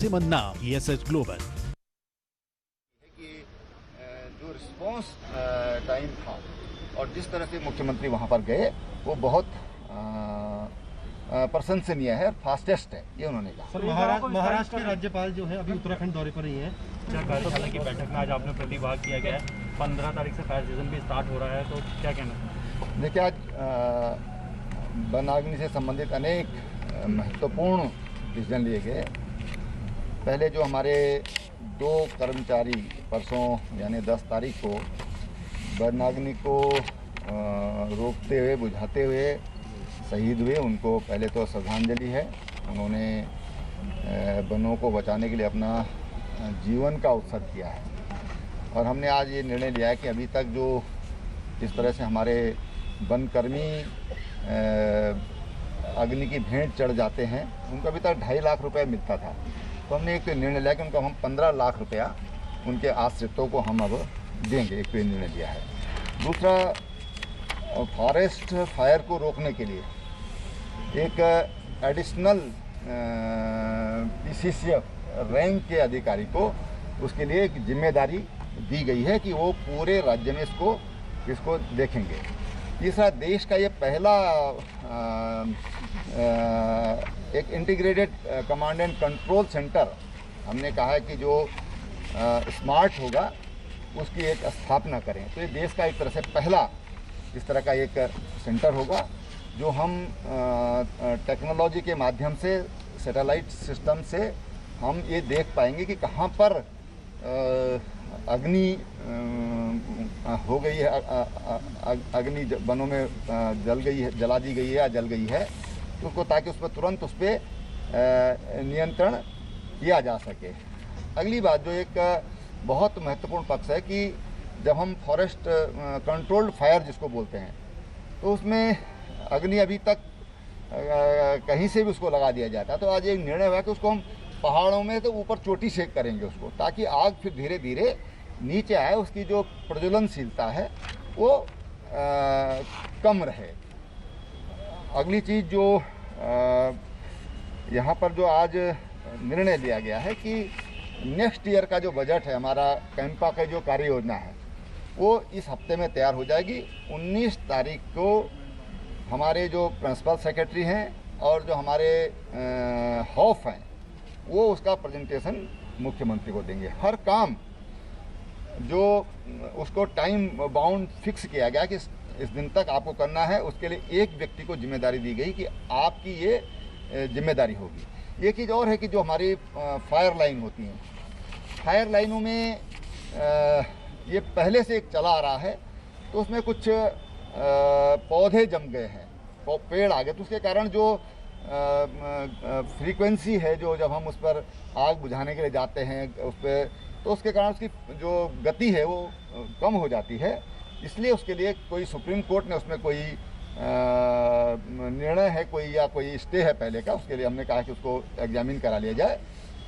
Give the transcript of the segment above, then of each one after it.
मन्ना ESH global कि जो response time था और जिस तरह से मुख्यमंत्री वहां पर गए वो बहुत प्रशंसनीय है, फास्टेस्ट है, ये उन्होंने कहा। सर, महाराष्ट्र के राज्यपाल जो है अभी उत्तराखंड दौरे पर ही हैं। कार्यशाला की बैठक में आज आपने प्रतिभाग किया गया है, 15 तारीख से फायर सीजन भी स्टार्ट हो रहा है, तो क्या कहना? देखिए, आज वनाग्नि से संबंधित अनेक महत्वपूर्ण डिसीजन लिए गए। पहले जो हमारे 2 कर्मचारी परसों यानी 10 तारीख को वनाग्नि को रोकते हुए, बुझाते हुए शहीद हुए, उनको पहले तो श्रद्धांजलि है। उन्होंने वनों को बचाने के लिए अपना जीवन का उत्सर्ग किया है। और हमने आज ये निर्णय लिया है कि अभी तक जो इस तरह से हमारे वनकर्मी अग्नि की भेंट चढ़ जाते हैं, उनको अभी तक 2.5 लाख रुपए मिलता था। तो हमने एक निर्णय लिया कि उनको हम 15 लाख रुपया उनके आश्रितों को हम अब देंगे, एक निर्णय लिया है। दूसरा, फॉरेस्ट फायर को रोकने के लिए एक एडिशनल PCCF रैंक के अधिकारी को उसके लिए एक जिम्मेदारी दी गई है कि वो पूरे राज्य में इसको देखेंगे। तीसरा, देश का ये पहला एक integrated command and control centre हमने कहा है कि जो स्मार्ट होगा उसकी एक स्थापना करें। तो ये देश का एक तरह से पहला इस तरह का एक सेंटर होगा जो हम टेक्नोलॉजी के माध्यम से, सैटेलाइट सिस्टम से हम ये देख पाएंगे कि कहाँ पर अग्नि हो गई है, अग्नि वनों में जल गई है, जला दी गई है या जल गई है, तो उसको ताकि उस पर तुरंत उस पर नियंत्रण किया जा सके। अगली बात जो एक बहुत महत्वपूर्ण पक्ष है कि जब हम फॉरेस्ट कंट्रोल्ड फायर जिसको बोलते हैं, तो उसमें अग्नि अभी तक कहीं से भी उसको लगा दिया जाता है। तो आज एक निर्णय हुआ कि उसको हम पहाड़ों में तो ऊपर चोटी से करेंगे उसको, ताकि आग फिर धीरे धीरे नीचे आए, उसकी जो प्रज्वलनशीलता है वो कम रहे। अगली चीज़ जो यहाँ पर जो आज निर्णय लिया गया है कि नेक्स्ट ईयर का जो बजट है, हमारा कैंपा का जो कार्य योजना है, वो इस हफ्ते में तैयार हो जाएगी। 19 तारीख को हमारे जो प्रिंसिपल सेक्रेटरी हैं और जो हमारे हॉफ हैं, वो उसका प्रेजेंटेशन मुख्यमंत्री को देंगे। हर काम जो उसको टाइम बाउंड फिक्स किया गया कि इस दिन तक आपको करना है, उसके लिए एक व्यक्ति को जिम्मेदारी दी गई कि आपकी ये जिम्मेदारी होगी। एक चीज़ और है कि जो हमारी फायर लाइन होती हैं, फायर लाइनों में ये पहले से एक चला आ रहा है, तो उसमें कुछ पौधे जम गए हैं, पेड़ आ गए, तो उसके कारण जो फ्रीक्वेंसी है, जो जब हम उस पर आग बुझाने के लिए जाते हैं उस पर, तो उसके कारण उसकी जो गति है वो कम हो जाती है। इसलिए उसके लिए कोई सुप्रीम कोर्ट ने उसमें कोई निर्णय है कोई, या कोई स्टे है पहले का, उसके लिए हमने कहा कि उसको एग्जामिन करा लिया जाए,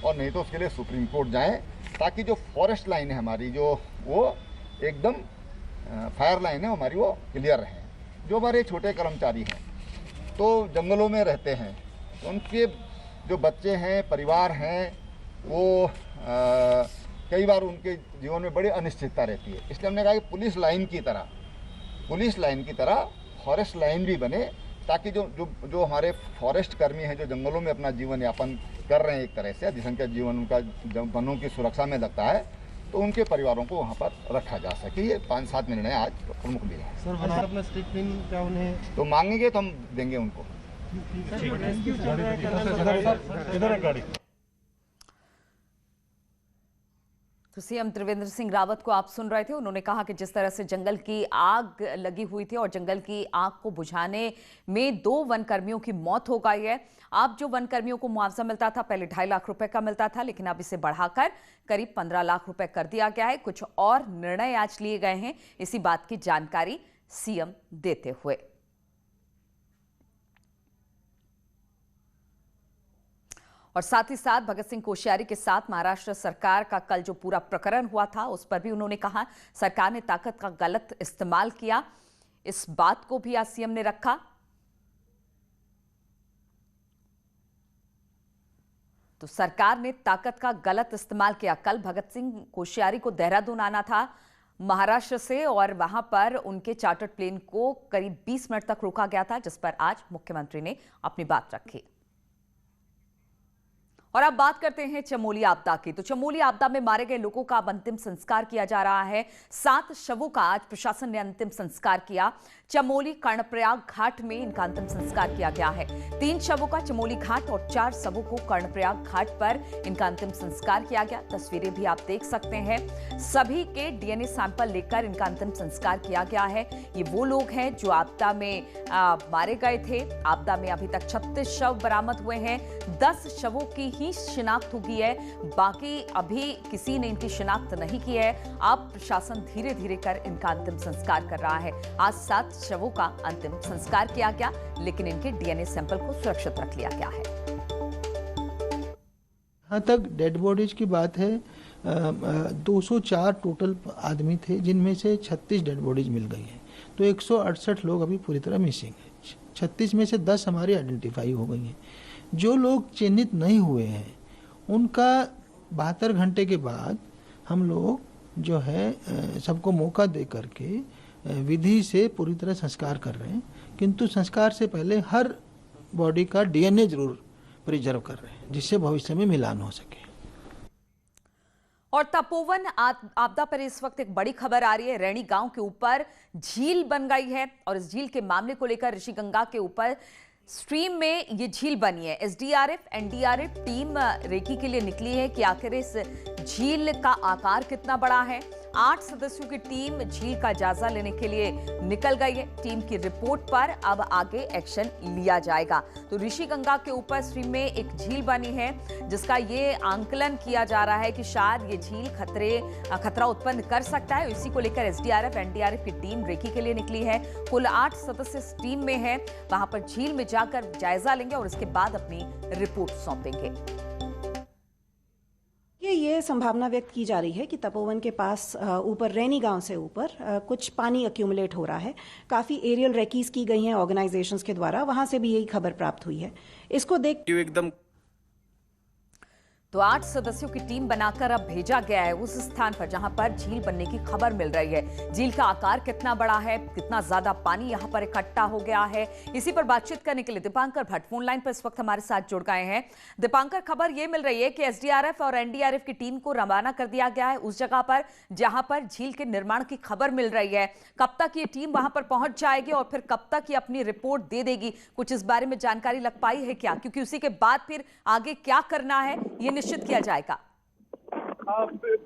और नहीं तो उसके लिए सुप्रीम कोर्ट जाएं, ताकि जो फॉरेस्ट लाइन है हमारी, जो वो एकदम फायर लाइन है हमारी, वो क्लियर रहे। जो हमारे छोटे कर्मचारी हैं तो जंगलों में रहते हैं, तो उनके जो बच्चे हैं, परिवार हैं, वो कई बार उनके जीवन में बड़ी अनिश्चितता रहती है। इसलिए हमने कहा कि पुलिस लाइन की तरह फॉरेस्ट लाइन भी बने, ताकि जो हमारे फॉरेस्ट कर्मी हैं, जो जंगलों में अपना जीवन यापन कर रहे हैं, एक तरह से जिनका जीवन उनका वनों की सुरक्षा में लगता है, तो उनके परिवारों को वहाँ पर रखा जा सके। ये 5-7 निर्णय आज प्रमुख लिए हैं। सर, वहाँ अपना स्टेटमेंट क्या उन्हें तो मांगेंगे तो हम देंगे उनको। तो सीएम त्रिवेंद्र सिंह रावत को आप सुन रहे थे। उन्होंने कहा कि जिस तरह से जंगल की आग लगी हुई थी और जंगल की आग को बुझाने में 2 वनकर्मियों की मौत हो गई है। अब जो वनकर्मियों को मुआवजा मिलता था, पहले 2.5 लाख रुपए का मिलता था, लेकिन अब इसे बढ़ाकर करीब 15 लाख रुपए कर दिया गया है। कुछ और निर्णय आज लिए गए हैं, इसी बात की जानकारी सीएम देते हुए। और साथ ही साथ भगत सिंह कोश्यारी के साथ महाराष्ट्र सरकार का कल जो पूरा प्रकरण हुआ था, उस पर भी उन्होंने कहा सरकार ने ताकत का गलत इस्तेमाल किया। इस बात को भी आज सीएम ने रखा। तो सरकार ने ताकत का गलत इस्तेमाल किया। कल भगत सिंह कोश्यारी को देहरादून आना था महाराष्ट्र से और वहां पर उनके चार्टर्ड प्लेन को करीब 20 मिनट तक रोका गया था, जिस पर आज मुख्यमंत्री ने अपनी बात रखी। और अब बात करते हैं चमोली आपदा की। तो चमोली आपदा में मारे गए लोगों का अब अंतिम संस्कार किया जा रहा है। 7 शवों का आज प्रशासन ने अंतिम संस्कार किया। चमोली कर्णप्रयाग घाट में इनका अंतिम संस्कार किया गया है। 3 शवों का चमोली घाट और 4 शवों को कर्णप्रयाग घाट पर इनका अंतिम संस्कार किया गया। तस्वीरें भी आप देख सकते हैं। सभी के डीएनए सैंपल लेकर इनका अंतिम संस्कार किया गया है। ये वो लोग हैं जो आपदा में मारे गए थे। आपदा में अभी तक 36 शव बरामद हुए हैं। 10 शवों की ही शिनाख्त हुई है, बाकी अभी किसी ने इनकी शिनाख्त नहीं की है। अब प्रशासन धीरे धीरे कर इनका अंतिम संस्कार कर रहा है। आज 7 शवों का अंतिम संस्कार किया गया, लेकिन इनके डीएनए सैंपल को सुरक्षित रख लिया गया है। यहाँ तक डेड बॉडीज की बात है, 204 टोटल आदमी थे, जिनमें से 36 डेड बॉडीज मिल गई हैं। तो 168 लोग अभी पूरी तरह मिसिंग है। 36 में से 10 हमारी आइडेंटिफाई हो गई हैं। जो लोग चिन्हित नहीं हुए हैं उनका 72 घंटे के बाद हम लोग जो है सबको मौका दे करके विधि से पूरी तरह संस्कार कर रहे हैं, किंतु संस्कार से पहले हर बॉडी का डीएनए जरूर प्रिजर्व कर रहे हैं, जिससे भविष्य में मिलान हो सके। और तपोवन आपदा पर इस वक्त एक बड़ी खबर आ रही है। रैणी गांव के ऊपर झील बन गई है और इस झील के मामले को लेकर ऋषिगंगा के ऊपर स्ट्रीम में ये झील बनी है। एसडीआरएफ एनडीआरएफ टीम रेकी के लिए निकली है कि आखिर इस झील का आकार कितना बड़ा है। 8 सदस्यों की टीम झील का जायजा लेने के लिए निकल गई है। टीम की रिपोर्ट पर अब आगे एक्शन लिया जाएगा। तो ऋषिगंगा के ऊपर स्ट्रीम में एक झील बनी है, जिसका ये आंकलन किया जा रहा है कि शायद ये झील खतरा उत्पन्न कर सकता है। इसी को लेकर एसडीआरएफ एनडीआरएफ की टीम रेकी के लिए निकली है। कुल 8 सदस्य इस टीम में है। वहां पर झील में जाकर जायजा लेंगे और उसके बाद अपनी रिपोर्ट सौंपेंगे। ये संभावना व्यक्त की जा रही है कि तपोवन के पास ऊपर रैनी गांव से ऊपर कुछ पानी अक्यूमुलेट हो रहा है। काफ़ी एरियल रेकीज की गई हैं ऑर्गेनाइजेशंस के द्वारा, वहां से भी यही खबर प्राप्त हुई है। इसको देख एकदम तो 8 सदस्यों की टीम बनाकर अब भेजा गया है उस स्थान पर जहां पर झील बनने की खबर मिल रही है। झील का आकार कितना बड़ा है, कितना ज्यादा पानी यहां पर इकट्ठा हो गया है, इसी पर बातचीत करने के लिए दीपांकर भट्ट फोन लाइन पर इस वक्त हमारे साथ जुड़ गए हैं। दीपांकर, खबर यह मिल रही है कि एसडीआरएफ और एनडीआरएफ की टीम को रवाना कर दिया गया है उस जगह पर जहां पर झील के निर्माण की खबर मिल रही है। कब तक ये टीम वहां पर पहुंच जाएगी और फिर कब तक ये अपनी रिपोर्ट दे देगी? कुछ इस बारे में जानकारी लग पाई है क्या? क्योंकि उसी के बाद फिर आगे क्या करना है ये निश्चित किया जाएगा।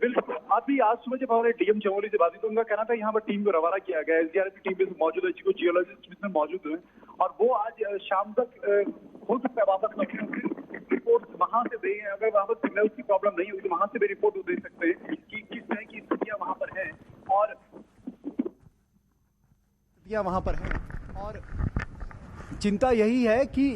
बिल्कुल, अभी आज सुबह जब हमारे डीएम चमोली से बात हुई तो उनका कहना था यहाँ पर टीम को रवाना किया गया। एसडीआरएफ की टीम में मौजूद है, जिसको जियोलॉजिस्ट इसमें मौजूद हैं और वो आज शाम तक हो सकता है वापस रिपोर्ट वहां से दें। अगर वहां पर सिग्नल की प्रॉब्लम नहीं होगी तो वहां से भी रिपोर्ट दे सकते हैं कि किस तरह की स्थितियां वहां पर हैं और स्थितियां वहां पर हैं। और चिंता यही है कि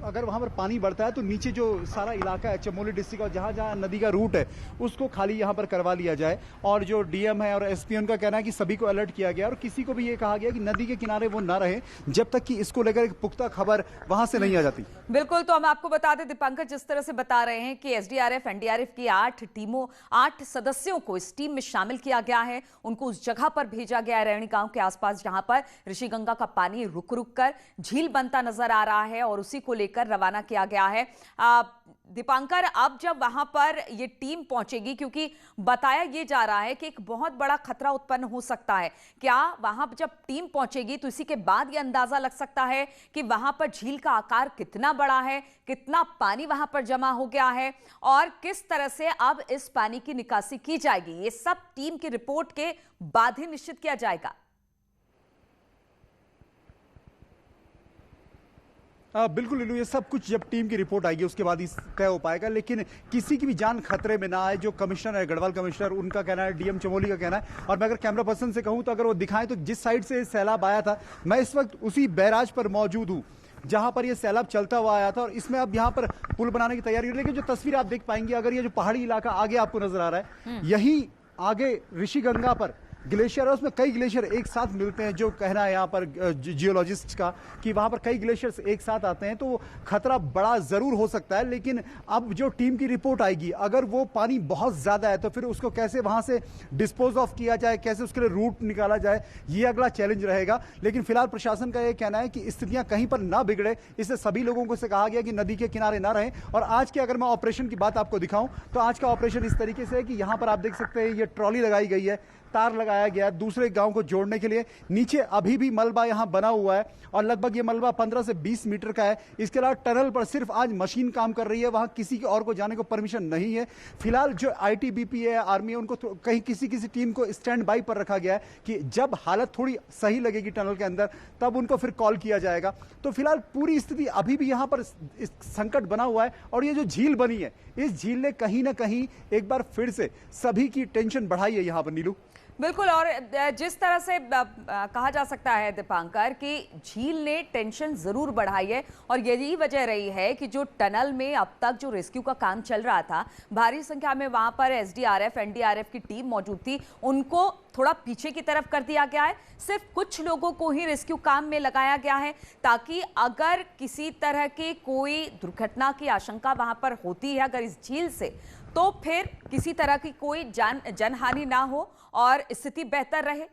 अगर वहाँ पर पानी बढ़ता है तो नीचे जो सारा इलाका है चमोली डिस्ट्रिक्ट और जहाँ जहाँ नदी का रूट है उसको खाली यहाँ पर करवा लिया जाए। और जो डीएम है और एसपी उनका कहना है कि सभी को अलर्ट किया गया और किसी को भी ये कहा गया कि नदी के किनारे वो ना रहे जब तक कि इसको लेकर एक पुख्ता खबर वहाँ से नहीं आ जाती। बिल्कुल, तो हम आपको बता दें दीपांकर, जिस तरह से बता रहे हैं कि एसडीआरएफ एनडीआरएफ की 8 सदस्यों को इस टीम में शामिल किया गया है। उनको उस जगह पर भेजा गया है रैणी गांव के आसपास जहां पर ऋषिगंगा का पानी रुक रुक कर झील बनता नजर आ रहा है और उसी को लेकर रवाना किया गया है। दीपांकर, अब जब वहां पर ये टीम पहुंचेगी, क्योंकि बताया ये जा रहा है कि एक बहुत बड़ा खतरा उत्पन्न हो सकता है, क्या वहां पर जब टीम पहुंचेगी तो इसी के बाद ये अंदाजा लग सकता है कि वहां पर झील का आकार कितना बड़ा है, कितना पानी वहां पर जमा हो गया है और किस तरह से अब इस पानी की निकासी की जाएगी? ये सब टीम की रिपोर्ट के बाद ही निश्चित किया जाएगा। बिल्कुल लीलू, ये सब कुछ जब टीम की रिपोर्ट आएगी उसके बाद ही तय हो पाएगा। लेकिन किसी की भी जान खतरे में ना आए, जो कमिश्नर है गढ़वाल कमिश्नर, उनका कहना है, डीएम चमोली का कहना है। और मैं अगर कैमरा पर्सन से कहूं तो अगर वो दिखाएं तो जिस साइड से सैलाब आया था, मैं इस वक्त उसी बैराज पर मौजूद हूं जहां पर ये सैलाब चलता हुआ आया था और इसमें अब यहाँ पर पुल बनाने की तैयारी। लेकिन जो तस्वीर आप देख पाएंगे, अगर ये जो पहाड़ी इलाका आगे आपको नजर आ रहा है, यही आगे ऋषिगंगा पर ग्लेशियर है उसमें कई ग्लेशियर एक साथ मिलते हैं, जो कहना है यहाँ पर जियोलॉजिस्ट का कि वहाँ पर कई ग्लेशियर्स एक साथ आते हैं, तो खतरा बड़ा ज़रूर हो सकता है। लेकिन अब जो टीम की रिपोर्ट आएगी, अगर वो पानी बहुत ज़्यादा है तो फिर उसको कैसे वहाँ से डिस्पोज ऑफ किया जाए, कैसे उसके लिए रूट निकाला जाए, ये अगला चैलेंज रहेगा। लेकिन फिलहाल प्रशासन का ये कहना है कि स्थितियाँ कहीं पर ना बिगड़े, इससे सभी लोगों को से कहा गया कि नदी के किनारे ना रहें। और आज के अगर मैं ऑपरेशन की बात आपको दिखाऊं तो आज का ऑपरेशन इस तरीके से है कि यहाँ पर आप देख सकते हैं ये ट्रॉली लगाई गई है, तार लगाया गया है दूसरे गांव को जोड़ने के लिए। नीचे अभी भी मलबा यहां बना हुआ है और लगभग ये मलबा 15 से 20 मीटर का है। इसके अलावा टनल पर सिर्फ आज मशीन काम कर रही है, वहां किसी के और को जाने को परमिशन नहीं है। फिलहाल जो आईटीबीपी है, आर्मी है, उनको कहीं किसी टीम को स्टैंड बाई पर रखा गया है कि जब हालत थोड़ी सही लगेगी टनल के अंदर तब उनको फिर कॉल किया जाएगा। तो फिलहाल पूरी स्थिति अभी भी यहाँ पर संकट बना हुआ है। और ये जो झील बनी है, इस झील ने कहीं ना कहीं एक बार फिर से सभी की टेंशन बढ़ाई है यहाँ पर। नीलू, बिल्कुल, और जिस तरह से कहा जा सकता है दीपांकर कि झील ने टेंशन जरूर बढ़ाई है और यही वजह रही है कि जो टनल में अब तक जो रेस्क्यू का काम चल रहा था, भारी संख्या में वहां पर एसडीआरएफ, एनडीआरएफ की टीम मौजूद थी, उनको थोड़ा पीछे की तरफ कर दिया गया है। सिर्फ कुछ लोगों को ही रेस्क्यू काम में लगाया गया है ताकि अगर किसी तरह की कोई दुर्घटना की आशंका वहां पर होती है अगर इस झील से, तो फिर किसी तरह की कोई जनहानि ना हो और स्थिति बेहतर रहे।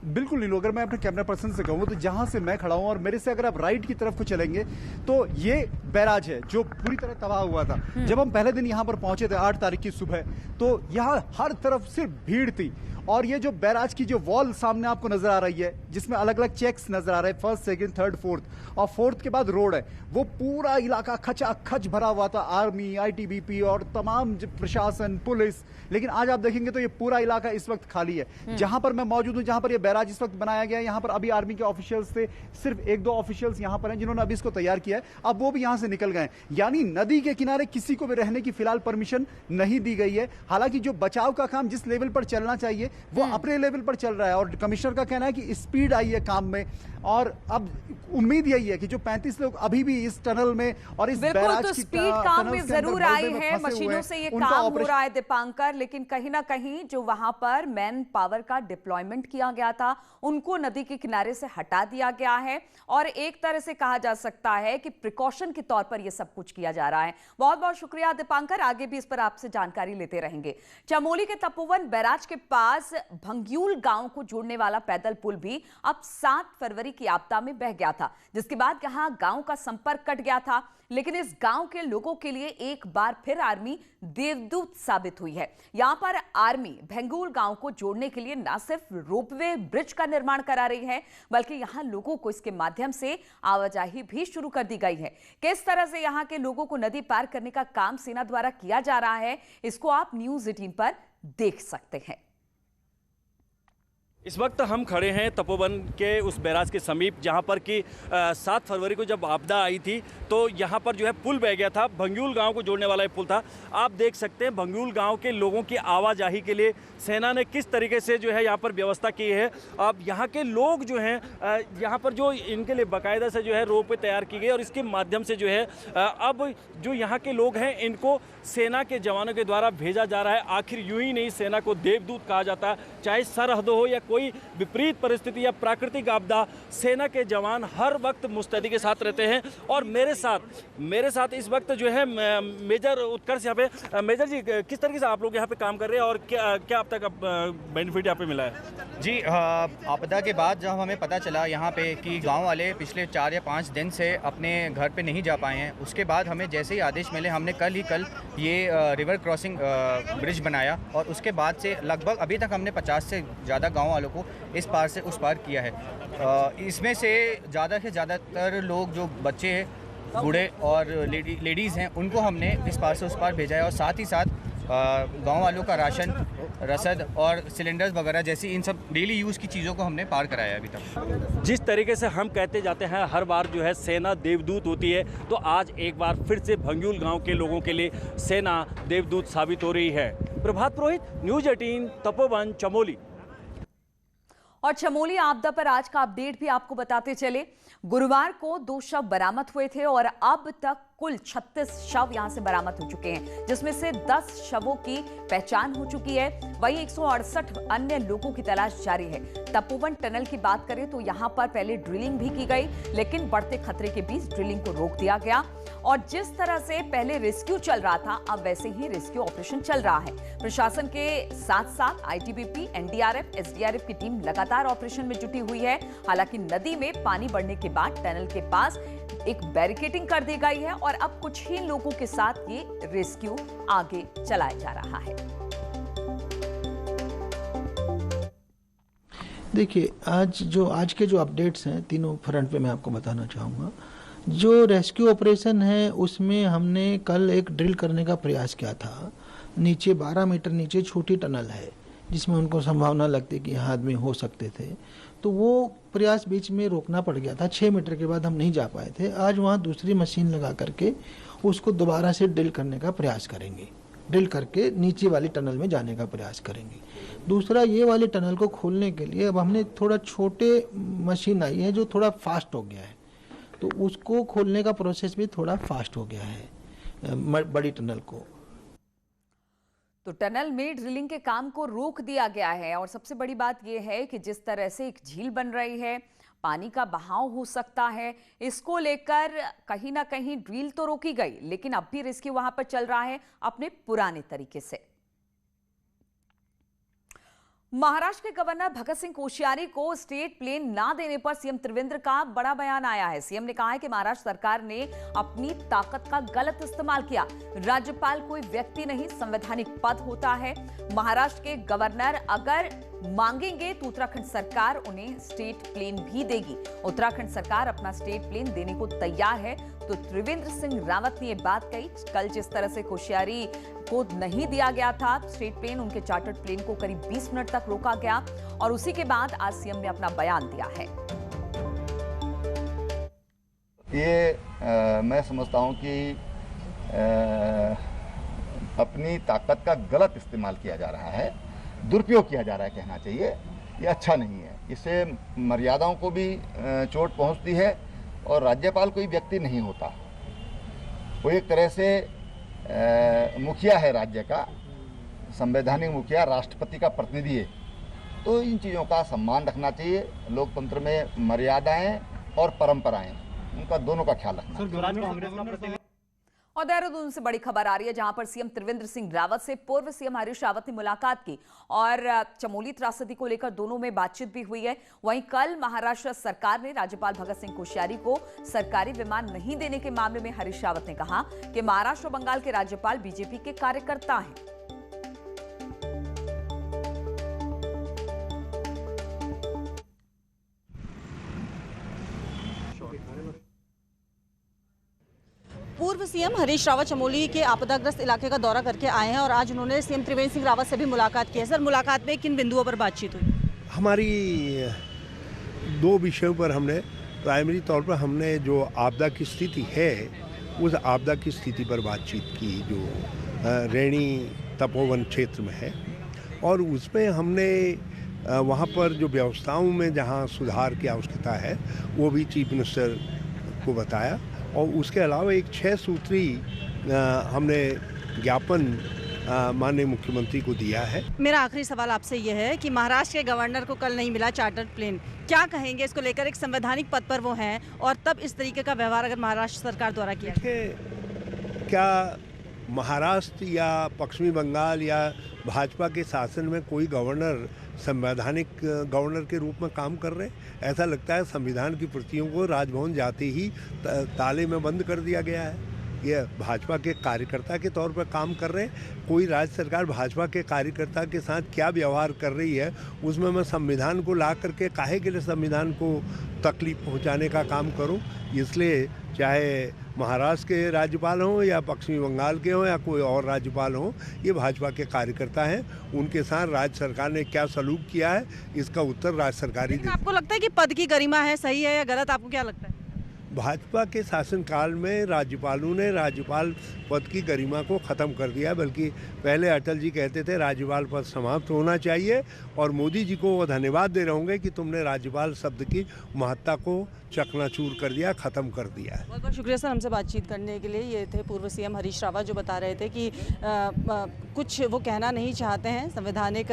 बिल्कुल नीलू, अगर मैं अपने कैमरा पर्सन से कहूँ तो जहां से मैं खड़ा हूं और मेरे से अगर आप राइट की तरफ को चलेंगे तो ये बैराज है जो पूरी तरह तबाह हुआ था। जब हम पहले दिन यहां पर पहुंचे थे 8 तारीख की सुबह, तो यहां हर तरफ सिर्फ भीड़ थी। और ये जो बैराज की जो वॉल सामने आपको नजर आ रही है, जिसमें अलग अलग चेक्स नजर आ रहे हैं, 1st, 2nd, 3rd, 4th, और 4th के बाद रोड है, वो पूरा इलाका खचाखच भरा हुआ था, आर्मी, आईटीबीपी और तमाम प्रशासन, पुलिस। लेकिन आज आप देखेंगे तो ये पूरा इलाका इस वक्त खाली है। जहां पर मैं मौजूद हूं, जहां पर ये बैराज इस वक्त बनाया गया है, यहाँ पर अभी आर्मी के ऑफिशियल्स थे, सिर्फ 1-2 ऑफिशियल्स यहाँ पर हैं जिन्होंने अभी इसको तैयार किया है। अब वो भी यहाँ से निकल गए, यानी नदी के किनारे किसी को भी रहने की फिलहाल परमिशन नहीं दी गई है। हालांकि जो बचाव का काम जिस लेवल पर चलना चाहिए वो अपने लेवल पर चल रहा है और कमिश्नर का कहना है कि स्पीड आई है काम में। और अब उम्मीद यही है कि जो 35 लोग अभी भी इस टनल में और इस बैराज की स्पीड काम में जरूर आई है, मशीनों से ये काम हो रहा है दीपांकर, लेकिन कहीं ना कहीं जो वहां पर मैन पावर का डिप्लॉयमेंट किया गया था उनको नदी के किनारे से हटा दिया गया है और एक तरह से कहा जा सकता है कि प्रिकॉशन के तौर पर यह सब कुछ किया जा रहा है। बहुत बहुत शुक्रिया दीपांकर, आगे भी इस पर आपसे जानकारी लेते रहेंगे। चमोली के तपोवन बैराज के पास भंग्यूल गांव को जोड़ने वाला पैदल पुल भी अब 7 फरवरी की आपदा में बह गया था, जिसके बाद यहां गांव का संपर्क कट गया था। लेकिन इस गांव के लोगों के लिए एक बार फिर आर्मी देवदूत साबित हुई है। यहां पर आर्मी भंग्यूल गांव को जोड़ने के लिए न सिर्फ रोपवे ब्रिज का निर्माण करा रही है, बल्कि यहां लोगों को इसके माध्यम से आवाजाही भी शुरू कर दी गई है। किस तरह से यहां के लोगों को नदी पार करने का काम सेना द्वारा किया जा रहा है, इसको आप न्यूज़ 18 पर देख सकते हैं। इस वक्त हम खड़े हैं तपोवन के उस बैराज के समीप, जहां पर कि 7 फरवरी को जब आपदा आई थी तो यहां पर जो है पुल बह गया था। भंग्यूल गांव को जोड़ने वाला ये पुल था। आप देख सकते हैं भंग्यूल गांव के लोगों की आवाजाही के लिए सेना ने किस तरीके से जो है यहाँ पर व्यवस्था की है। अब यहाँ के लोग जो हैं, यहाँ पर जो इनके लिए बाकायदा से जो है रोपवे तैयार की गई और इसके माध्यम से जो है अब जो यहाँ के लोग हैं इनको सेना के जवानों के द्वारा भेजा जा रहा है। आखिर यूं ही नहीं, सेना को देवदूत कहा जाता है, चाहे सरहद हो या कोई विपरीत परिस्थिति या प्राकृतिक आपदा, सेना के जवान हर वक्त मुस्तैदी के साथ रहते हैं। और मेरे साथ इस वक्त जो है मेजर उत्कर्ष यहाँ पे। मेजर जी, किस तरीके से आप लोग यहाँ पे काम कर रहे हैं और क्या अब तक बेनिफिट यहाँ पे मिला है? जी, आपदा के बाद जब हमें पता चला यहाँ पे कि गांव वाले पिछले 4 या 5 दिन से अपने घर पे नहीं जा पाए हैं, उसके बाद हमें जैसे ही आदेश मिले हमने कल ये रिवर क्रॉसिंग ब्रिज बनाया और उसके बाद से लगभग अभी तक हमने 50 से ज़्यादा गांव वालों को इस पार से उस पार किया है। इसमें से ज़्यादा से ज़्यादातर लोग जो बच्चे हैं, बूढ़े और लेडीज़ हैं, उनको हमने इस पार से उस पार भेजा है और साथ ही साथ गांव वालों का राशन, रसद और सिलेंडर्स वगैरह जैसी इन सब डेली यूज़ की चीज़ों को हमने पार कराया है अभी तक। जिस तरीके से हम कहते जाते हैं हर बार जो है सेना देवदूत होती है, तो आज एक बार फिर से भंग्यूल गांव के लोगों के लिए सेना देवदूत साबित हो रही है। प्रभात पुरोहित, न्यूज़ 18, तपोवन, चमोली। और चमोली आपदा पर आज का अपडेट भी आपको बताते चले। गुरुवार को 2 शव बरामद हुए थे और अब तक कुल 36 शव यहां से बरामद हो चुके हैं, जिसमें से 10 शवों की पहचान हो चुकी है। वहीं 168 अन्य लोगों की तलाश जारी है। तपोवन टनल की बात करें तो यहां पर पहले ड्रिलिंग भी की गई, लेकिन बढ़ते खतरे के बीच ड्रिलिंग को रोक दिया गया और जिस तरह से पहले रेस्क्यू चल रहा था, अब वैसे ही रेस्क्यू ऑपरेशन चल रहा है। प्रशासन के साथ साथ आईटीबीपी, एनडीआरएफ, एसडीआरएफ की टीम लगातार ऑपरेशन में जुटी हुई है। हालांकि नदी में पानी बढ़ने के बाद टनल के पास एक बैरिकेडिंग कर दी गई है और अब कुछ ही लोगों के साथ ये रेस्क्यू आगे चलाया जा रहा है। देखिए, आज के जो अपडेट्स हैं तीनों फ्रंट पे मैं आपको बताना चाहूँगा। जो रेस्क्यू ऑपरेशन है उसमें हमने कल एक ड्रिल करने का प्रयास किया था। नीचे 12 मीटर नीचे छोटी टनल है जिसमें उनको संभावना लगती कि यहाँ आदमी हो सकते थे, तो वो प्रयास बीच में रोकना पड़ गया था। 6 मीटर के बाद हम नहीं जा पाए थे। आज वहाँ दूसरी मशीन लगा करके उसको दोबारा से ड्रिल करने का प्रयास करेंगे। ड्रिल करके नीचे वाली टनल में जाने का प्रयास करेंगे। दूसरा, ये वाली टनल को खोलने के लिए अब हमने थोड़ा छोटे मशीन आई है जो थोड़ा फास्ट हो गया है, तो उसको खोलने का प्रोसेस भी थोड़ा फास्ट हो गया है बड़ी टनल को। तो टनल में ड्रिलिंग के काम को रोक दिया गया है और सबसे बड़ी बात यह है कि जिस तरह से एक झील बन रही है, पानी का बहाव हो सकता है, इसको लेकर कहीं ना कहीं ड्रिल तो रोकी गई, लेकिन अब भी रेस्क्यू वहां पर चल रहा है अपने पुराने तरीके से। महाराष्ट्र के गवर्नर भगत सिंह कोश्यारी को स्टेट प्लेन ना देने पर सीएम त्रिवेंद्र का बड़ा बयान आया है। सीएम ने कहा है कि महाराष्ट्र सरकार ने अपनी ताकत का गलत इस्तेमाल किया। राज्यपाल कोई व्यक्ति नहीं, संवैधानिक पद होता है। महाराष्ट्र के गवर्नर अगर मांगेंगे तो उत्तराखंड सरकार उन्हें स्टेट प्लेन भी देगी। उत्तराखंड सरकार अपना स्टेट प्लेन देने को तैयार है। तो त्रिवेंद्र सिंह रावत ने यह बात कही। कल जिस तरह से कोश्यारी को नहीं दिया गया था स्टेट प्लेन, उनके चार्टर्ड प्लेन को करीब 20 मिनट तक रोका गया और उसी के बाद आज सीएम ने अपना बयान दिया है। ये मैं समझता हूं कि अपनी ताकत का गलत इस्तेमाल किया जा रहा है, दुरुपयोग किया जा रहा है कहना चाहिए। ये अच्छा नहीं है। इससे मर्यादाओं को भी चोट पहुंचती है और राज्यपाल कोई व्यक्ति नहीं होता, वो एक तरह से मुखिया है राज्य का, संवैधानिक मुखिया, राष्ट्रपति का प्रतिनिधि है। तो इन चीज़ों का सम्मान रखना चाहिए। लोकतंत्र में मर्यादाएं और परंपराएं, उनका दोनों का ख्याल रखना। और देहरादून से बड़ी खबर आ रही है, जहां पर सीएम त्रिवेंद्र सिंह रावत से पूर्व सीएम हरीश रावत ने मुलाकात की और चमोली त्रासदी को लेकर दोनों में बातचीत भी हुई है। वहीं कल महाराष्ट्र सरकार ने राज्यपाल भगत सिंह कोश्यारी को सरकारी विमान नहीं देने के मामले में हरीश रावत ने कहा कि महाराष्ट्र और बंगाल के राज्यपाल बीजेपी के कार्यकर्ता हैं। पूर्व सीएम हरीश रावत चमोली के आपदाग्रस्त इलाके का दौरा करके आए हैं और आज उन्होंने सीएम त्रिवेंद्र सिंह रावत से भी मुलाकात की है। सर, मुलाकात में किन बिंदुओं पर बातचीत हुई? हमारी 2 विषयों पर हमने प्राइमरी तौर पर हमने जो आपदा की स्थिति है उस आपदा की स्थिति पर बातचीत की जो रैनी तपोवन क्षेत्र में है, और उसमें हमने वहाँ पर जो व्यवस्थाओं में जहाँ सुधार की आवश्यकता है वो भी चीफ मिनिस्टर को बताया। और उसके अलावा एक 6 सूत्री हमने ज्ञापन माननीय मुख्यमंत्री को दिया है। मेरा आखिरी सवाल आपसे यह है कि महाराष्ट्र के गवर्नर को कल नहीं मिला चार्टर्ड प्लेन, क्या कहेंगे इसको लेकर? एक संवैधानिक पद पर वो हैं और तब इस तरीके का व्यवहार अगर महाराष्ट्र सरकार द्वारा किया, क्या महाराष्ट्र या पश्चिमी बंगाल या भाजपा के शासन में कोई गवर्नर संवैधानिक गवर्नर के रूप में काम कर रहे? ऐसा लगता है संविधान की प्रतियों को राजभवन जाते ही ताले में बंद कर दिया गया है। ये भाजपा के कार्यकर्ता के तौर पर काम कर रहे हैं। कोई राज्य सरकार भाजपा के कार्यकर्ता के साथ क्या व्यवहार कर रही है उसमें मैं संविधान को ला करके काहे के लिए संविधान को तकलीफ पहुंचाने का काम करूं? इसलिए चाहे महाराष्ट्र के राज्यपाल हों या पश्चिमी बंगाल के हों या कोई और राज्यपाल हों, ये भाजपा के कार्यकर्ता हैं। उनके साथ राज्य सरकार ने क्या सलूक किया है इसका उत्तर राज्य सरकार ही देगी। आपको लगता है कि पद की गरिमा है, सही है या गलत? आपको क्या लगता है? भाजपा के शासनकाल में राज्यपालों ने राज्यपाल पद की गरिमा को ख़त्म कर दिया, बल्कि पहले अटल जी कहते थे राज्यपाल पद समाप्त होना चाहिए, और मोदी जी को वो धन्यवाद दे रहे होंगे कि तुमने राज्यपाल शब्द की महत्ता को चकनाचूर कर दिया, ख़त्म कर दिया है। बहुत बहुत शुक्रिया सर हमसे बातचीत करने के लिए। ये थे पूर्व सीएम हरीश रावत जो बता रहे थे कि कुछ वो कहना नहीं चाहते हैं संवैधानिक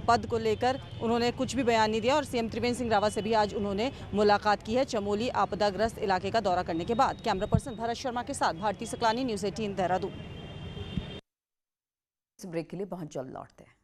पद को लेकर, उन्होंने कुछ भी बयान नहीं दिया। और सीएम त्रिवेंद्र सिंह रावत से भी आज उन्होंने मुलाकात की है चमोली आपदाग्रस्त इलाके का दौरा करने के बाद। कैमरा पर्सन भरत शर्मा के साथ भारती सकलानी, न्यूज़ 18 देहरादून। ब्रेक के लिए बहुत जल्द लौटते हैं।